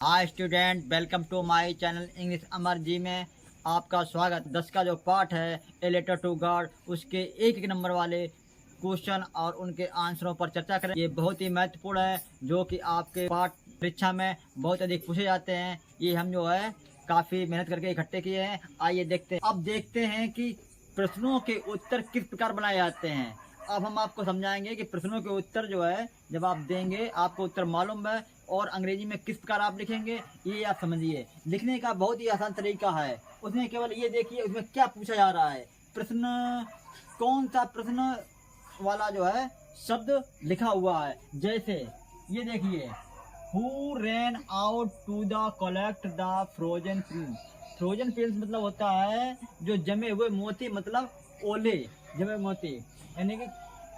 Hi student, welcome to my channel English Amar ji में आपका स्वागत। 10 का जो पार्ट है ए लेटर टू गॉड, उसके एक नंबर वाले क्वेश्चन और उनके आंसरों पर चर्चा करें। ये बहुत ही महत्वपूर्ण है, जो कि आपके पाठ परीक्षा में बहुत अधिक पूछे जाते हैं। ये हम जो है काफ़ी मेहनत करके इकट्ठे किए हैं। आइए देखते हैं। अब देखते हैं कि प्रश्नों के उत्तर किस प्रकार बनाए जाते हैं। अब हम आपको समझाएंगे कि प्रश्नों के उत्तर जो है जब आप देंगे, आपको उत्तर मालूम है और अंग्रेजी में किस प्रकार आप लिखेंगे ये आप समझिए। लिखने का बहुत ही आसान तरीका है। उसमें केवल ये देखिए उसमें क्या पूछा जा रहा है। प्रश्न कौन सा प्रश्न वाला जो है शब्द लिखा हुआ है। जैसे ये देखिए, who ran out to the collect the frozen prince. Frozen prince मतलब होता है जो जमे हुए मोती, मतलब ओले जमे मोती। यानी कि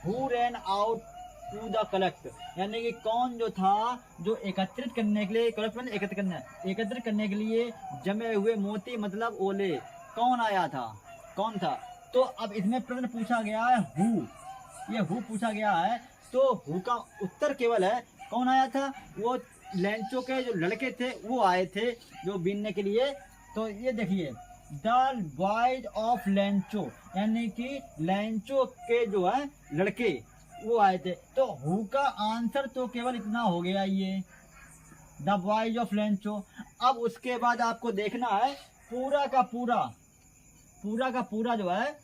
who ran out to the collect, यानी कि कौन जो था जो एकत्रित करने के लिए, कलेक्ट मतलब एकत्रित करना, एकत्रित करने के लिए जमे हुए मोती मतलब ओले, कौन आया था, कौन था। तो अब इसमें प्रश्न पूछा गया है हु, ये हु पूछा गया है। तो हु का उत्तर केवल है कौन आया था, वो लेंचो के जो लड़के थे वो आए थे जो बीनने के लिए। तो ये देखिए, द बॉयज ऑफ लेंचो, यानी कि लेंचो के जो है लड़के वो आए थे। तो हु का आंसर तो केवल इतना हो गया, ये द बॉयज ऑफ लेंचो। अब उसके बाद आपको देखना है पूरा का पूरा जो है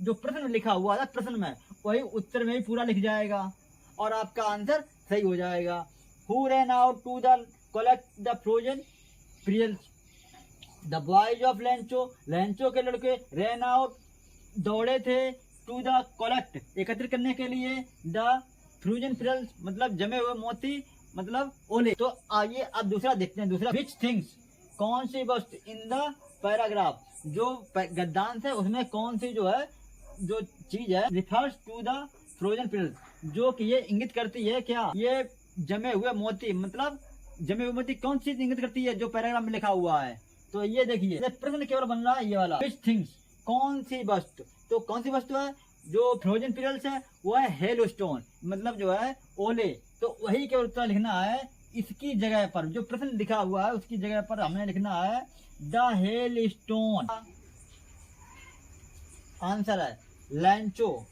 जो प्रश्न लिखा हुआ था प्रश्न में, वही उत्तर में भी पूरा लिख जाएगा और आपका आंसर सही हो जाएगा। Who ran out to the collect the frozen pearls, the boys of Lencho, Lencho के लड़के, रैन आउट दौड़े थे, टू द कलेक्ट एकत्रित करने के लिए, द फ्रोजन प्रियल्स मतलब जमे हुए मोती मतलब ओले। तो आइए अब दूसरा देखते हैं। दूसरा, विच थिंग्स, कौन सी वस्तु, इन द पैराग्राफ, जो गद्यांश है उसमें कौन सी जो है जो चीज है, रिफर्स टू द फ्रोजन प्रियल्स, जो कि ये इंगित करती है क्या, ये जमे हुए मोती, मतलब जमे हुए मोती कौन सी इंगित करती है जो पैराग्राफ में लिखा हुआ है। तो ये देखिए प्रश्न केवल बन रहा है ये वाला, विच थिंग्स, कौन सी वस्तु। तो कौन सी वस्तु है जो फ्रोजन पिरल्स है, वो है हेल स्टोन, मतलब जो है ओले। तो वही केवल उत्तर लिखना है। इसकी जगह पर जो प्रश्न लिखा हुआ है उसकी जगह पर हमने लिखना है द हेल स्टोन। आंसर है लैंचो,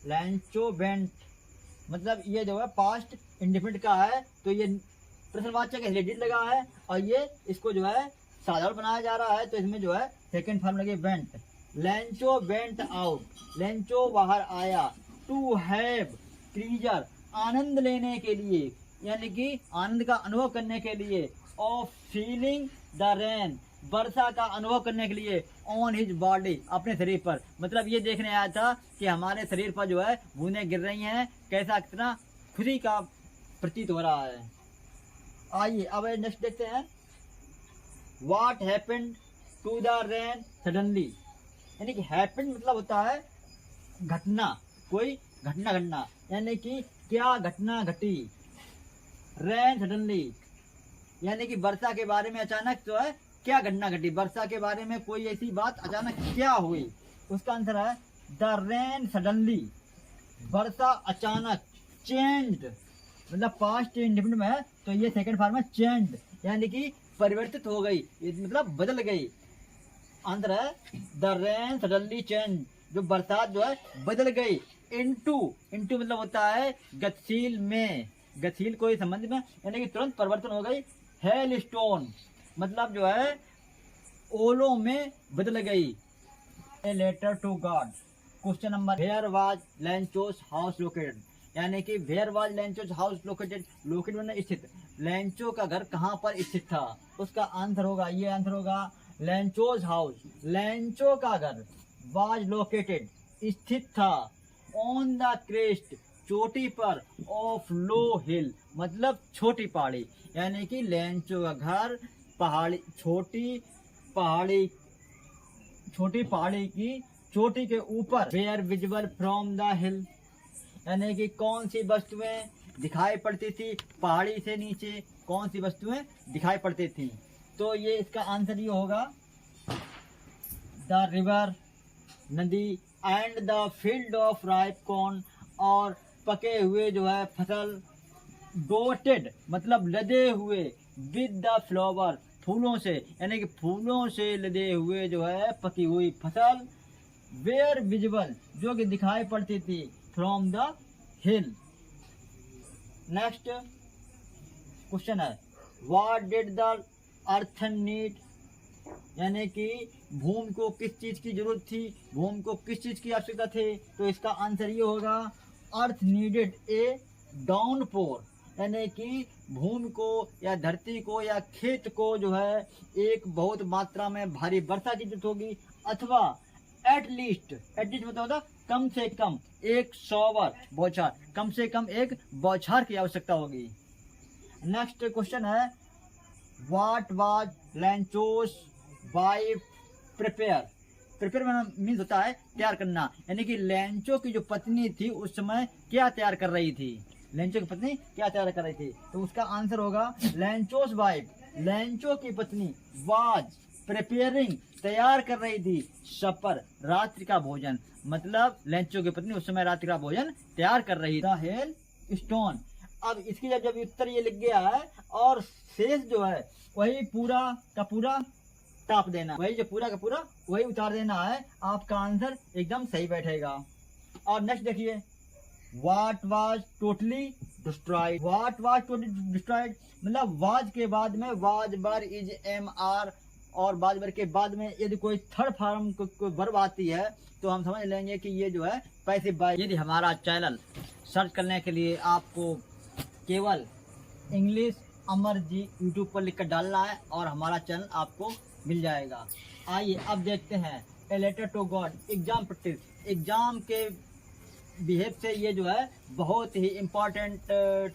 लैंचो बेंट, मतलब ये जो है पास्ट इंडिफिनिट का है। तो ये प्रश्नवाचक है, डिड लगा है और ये इसको जो है साधारण बनाया जा रहा है। तो इसमें जो है सेकंड फॉर्म लगे went. Lencho went out, Lencho बाहर आया। टू हैव प्लीजर, आनंद लेने के लिए, यानी कि आनंद का अनुभव करने के लिए। ऑफ फीलिंग द रेन, वर्षा का अनुभव करने के लिए। ऑन हिज बॉडी, अपने शरीर पर, मतलब ये देखने आया था कि हमारे शरीर पर जो है बूंदें गिर रही हैं, कैसा कितना खुशी का प्रतीत हो रहा है। आइए अब नेक्स्ट देखते हैं। What happened to the rain suddenly, यानी कि हैपेंड मतलब होता है घटना, कोई घटना घटना, यानी कि क्या घटना घटी। रेन सडनली, यानी कि वर्षा के बारे में अचानक जो है क्या घटना घटी, वर्षा के बारे में कोई ऐसी बात अचानक क्या हुई। उसका आंसर है द रेन सडनली, वर्षा अचानक। चेंज्ड मतलब पास्ट इंडिफिनिट में है, तो ये सेकंड फॉर्म है चेंज्ड, यानी कि परिवर्तित हो गई, मतलब बदल गई। आंसर है द रेन सडनली चेंज, जो बरसात जो है बदल गई। इनटू, इनटू मतलब होता है गतिशील में, गतिशील कोई संबंध में, यानी कि तुरंत परिवर्तन हो गई। हेल स्टोन मतलब जो है ओलों में बदल गई। A letter to God, question number, where was Lencho's house located, यानी कि where was Lencho's house located, located मतलब स्थित, लेंचो का घर कहाँ पर स्थित था। उसका आंसर होगा, ये आंसर होगा लेंचोस हाउस, लेंचो का घर, वाज लोकेटेड स्थित था, ऑन द क्रेस्ट चोटी पर, ऑफ लो हिल मतलब छोटी पहाड़ी, यानी कि लेंचो का घर पहाड़ी, छोटी पहाड़ी की चोटी के ऊपर। Where visible from the hill, यानी कि कौन सी वस्तुएं दिखाई पड़ती थी पहाड़ी से नीचे, कौन सी वस्तुएं दिखाई पड़ती थी। तो ये इसका आंसर ये होगा द रिवर नदी, and the field of ripe corn, और पके हुए जो है फसल, डोटेड मतलब लदे हुए, विद द फ्लावर, फूलों से, यानी कि फूलों से लदे हुए जो है पकी हुई फसल, वेयर विजिबल, जो कि दिखाई पड़ती थी, from the hill. Next question है what did the earth need, यानी कि भूमि को किस चीज की जरूरत थी, भूमि को किस चीज की आवश्यकता थी। तो इसका आंसर ये होगा अर्थ नीडेड ए डाउनपोर, यानी कि भूमि को या धरती को या खेत को जो है एक बहुत मात्रा में भारी वर्षा की जरूरत होगी, अथवा एटलीस्ट मतलब कम से कम एक शॉवर बौछार, कम से कम एक बौछार की आवश्यकता होगी। नेक्स्ट क्वेश्चन है what was Lencho's wife prepare, prepare means होता है तैयार करना, यानी कि लेंचो की जो पत्नी थी उस समय क्या तैयार कर रही थी, लेंचो की पत्नी क्या तैयार कर रही थी। तो उसका आंसर होगा लेंचोस वाइफ, लेंचो की पत्नी, वाज प्रिपेयरिंग तैयार कर रही थी, सपर रात्रि का भोजन, मतलब लेंचो की पत्नी उस समय रात्रि का भोजन तैयार कर रही थी। हेल स्टोन, अब इसकी जब उत्तर ये लिख गया है और शेष जो है वही पूरा का पूरा टाप देना, वही जो पूरा का पूरा वही उतार देना है, आपका आंसर एकदम सही बैठेगा। और नेक्स्ट देखिए what was totally destroyed, what was totally destroyed मतलब वाज के बाद में वाज बर इज एम आर, और वाज बर के बाद में यदि कोई थर्ड फॉर्म कोई वर्ब आती है तो हम समझ लेंगे कि ये जो है पैसिव वॉइस। यदि हमारा चैनल सर्च करने के लिए आपको केवल इंग्लिश अमर जी यूट्यूब पर लिखकर डालना है और हमारा चैनल आपको मिल जाएगा। आइए अब देखते हैं a letter to God, exam practice, exam के बिहेव से ये जो है बहुत ही इम्पोर्टेंट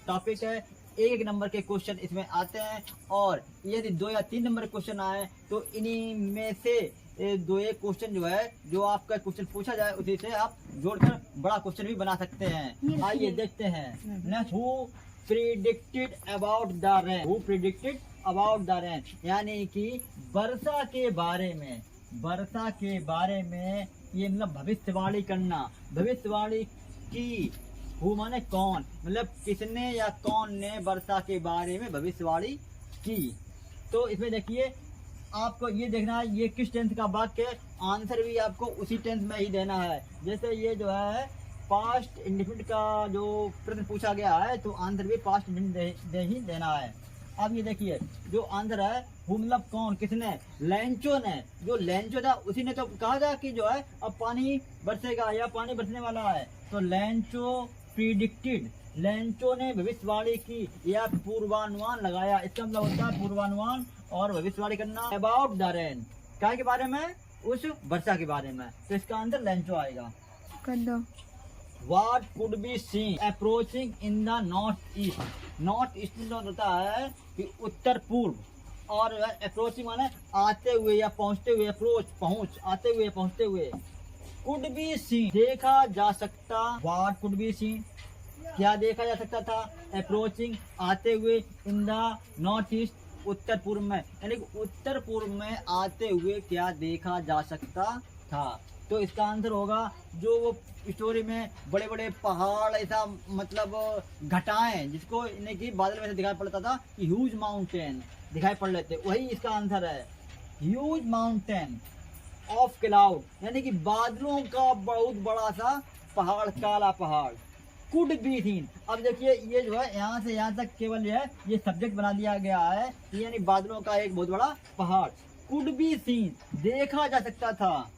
टॉपिक है। एक नंबर के क्वेश्चन इसमें आते हैं और यदि 2 या 3 नंबर क्वेश्चन आए तो इन्हीं में से 2 एक क्वेश्चन जो है जो आपका क्वेश्चन पूछा जाए उसी से आप जोड़कर बड़ा क्वेश्चन भी बना सकते हैं। आइए देखते हैं next, who predicted about the rain, who predicted about the rain, यानी कि वर्षा के बारे में, वर्षा के बारे में ये मतलब भविष्यवाणी करना, भविष्यवाणी की, हु माने कौन, मतलब किसने या कौन ने वर्षा के बारे में भविष्यवाणी की। तो इसमें देखिए आपको ये देखना है ये किस टेंस का वाक्य है, आंसर भी आपको उसी टेंस में ही देना है। जैसे ये जो है पास्ट इंडिफिनिट का जो प्रश्न पूछा गया है तो आंसर भी पास्ट इंडिफिनिट ही देना है। अब ये देखिए जो आंसर है वो मतलब कौन, किसने, लेंचो ने, जो लेंचो था उसी ने तो कहा था कि जो है अब पानी बरसेगा या पानी बरसने वाला है, तो लेंचो प्रिडिक्टेड, लेंचो ने भविष्यवाणी की या पूर्वानुमान लगाया, इसका मतलब होता है पूर्वानुमान और भविष्यवाणी करना अबाउट द रेन, क्या के बारे में, उस वर्षा के बारे में, तो इसका आंसर लेंचो आएगा। What could be seen approaching in the north east, north east में होता है कि उत्तर पूर्व, और अप्रोचिंग माने आते हुए या पहुंचते हुए, अप्रोच पहुंच, आते हुए पहुंचते हुए, कुड बी सीन देखा जा सकता, व्हाट कुड बी सीन क्या देखा जा सकता था, अप्रोचिंग आते हुए, इन द नॉर्थ ईस्ट उत्तर पूर्व में, यानी कि उत्तर पूर्व में आते हुए क्या देखा जा सकता था। तो इसका आंसर होगा जो वो स्टोरी में बड़े बड़े पहाड़, ऐसा मतलब घटाएं जिसको इन्हें की बादल में से दिखाई पड़ता था कि ह्यूज माउंटेन दिखाई पड़ लेते, वही इसका आंसर है ह्यूज माउंटेन ऑफ क्लाउड, यानी कि बादलों का बहुत बड़ा सा पहाड़, काला पहाड़, कुड बी सीन। अब देखिए ये जो है यहाँ से यहाँ तक केवल जो है ये सब्जेक्ट बना दिया गया है, यानी बादलों का एक बहुत बड़ा पहाड़, कुड बी सीन देखा जा सकता था,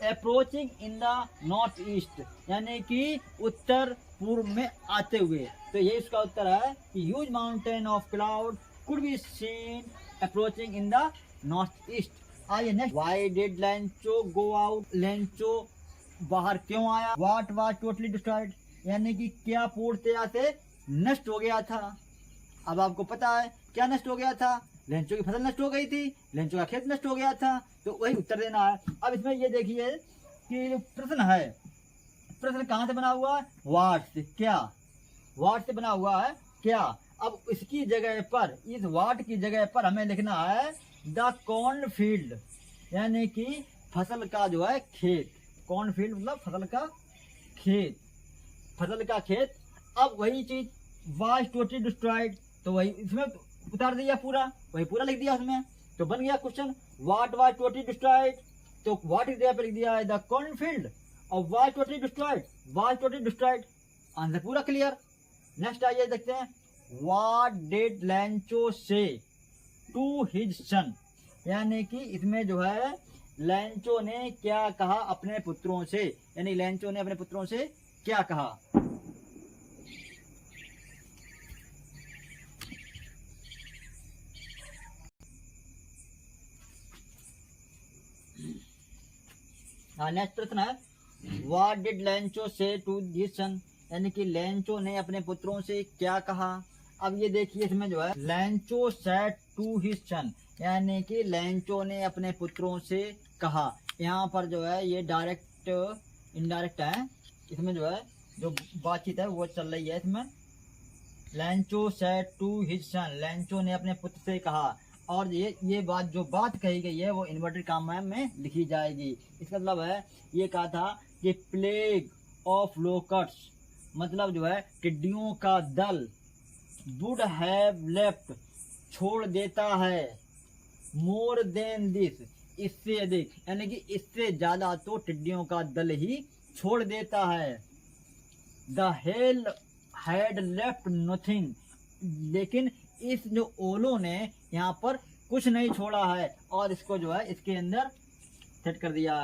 approaching in the north east यानी कि उत्तर पूर्व में आते हुए, तो ये इसका उत्तर है कि huge mountain of cloud could be seen approaching in the north east. आइए next, why did Lencho go out, Lencho बाहर क्यों आया, व्हाट वाज टोटली डिस्ट्रॉयड, यानी कि क्या पूर्णतया से नष्ट हो गया था। अब आपको पता है क्या नष्ट हो गया था, लेंचो की फसल नष्ट हो गई थी, लेंचो का खेत नष्ट हो गया था, तो वही उत्तर देना है। अब इसमें ये देखिए कि जो प्रश्न है, प्रश्न कहाँ से बना हुआ है, वाट से, क्या वाट से बना हुआ है क्या। अब इसकी जगह पर, इस वाट की जगह पर हमें लिखना है द कॉर्न फील्ड, यानी कि फसल का जो है खेत, कॉर्न फील्ड मतलब फसल का खेत, फसल का खेत। अब वही चीज वाज टोटली डिस्ट्रॉयड, तो वही इसमें उतार दिया पूरा, वही पूरा लिख दिया उसमें। तो बन गया question what was totally destroyed. तो व्हाट इज देयर पे लिख दिया है द कॉर्नफील्ड, और was totally destroyed, was totally destroyed, answer पूरा क्लियर। नेक्स्ट आइए देखते हैं व्हाट डिड लैंचो से टू हिज सन, यानी कि इसमें जो है लैंचो ने क्या कहा अपने पुत्रों से, यानी लैंचो ने अपने पुत्रों से क्या कहा। नेक्स्ट प्रश्न है व्हाट डिड लैंचो से टू हिज सन, यानी कि लैंचो ने अपने पुत्रों से क्या कहा। अब ये देखिए इसमें जो है Lencho said to his son, यानी कि लैंचो ने अपने पुत्रों से कहा। यहाँ पर जो है ये डायरेक्ट इनडायरेक्ट है, इसमें जो है जो बातचीत है वो चल रही है इसमें। Lencho said to his son, Lencho ने अपने पुत्र से कहा, और ये बात जो बात कही गई है वो इन्वर्टेड कॉमा में लिखी जाएगी। इसका मतलब है ये कहा था कि प्लेग ऑफ लोकट्स, मतलब जो है टिड्डियों का दल, वुड हैव लेफ्ट, छोड़ देता है, मोर देन दिस, इससे अधिक, यानी कि इससे ज्यादा तो टिड्डियों का दल ही छोड़ देता है। The hell had left nothing, लेकिन इस जो ओलो ने यहाँ पर कुछ नहीं छोड़ा है, और इसको जो है इसके अंदर सेट कर दिया है।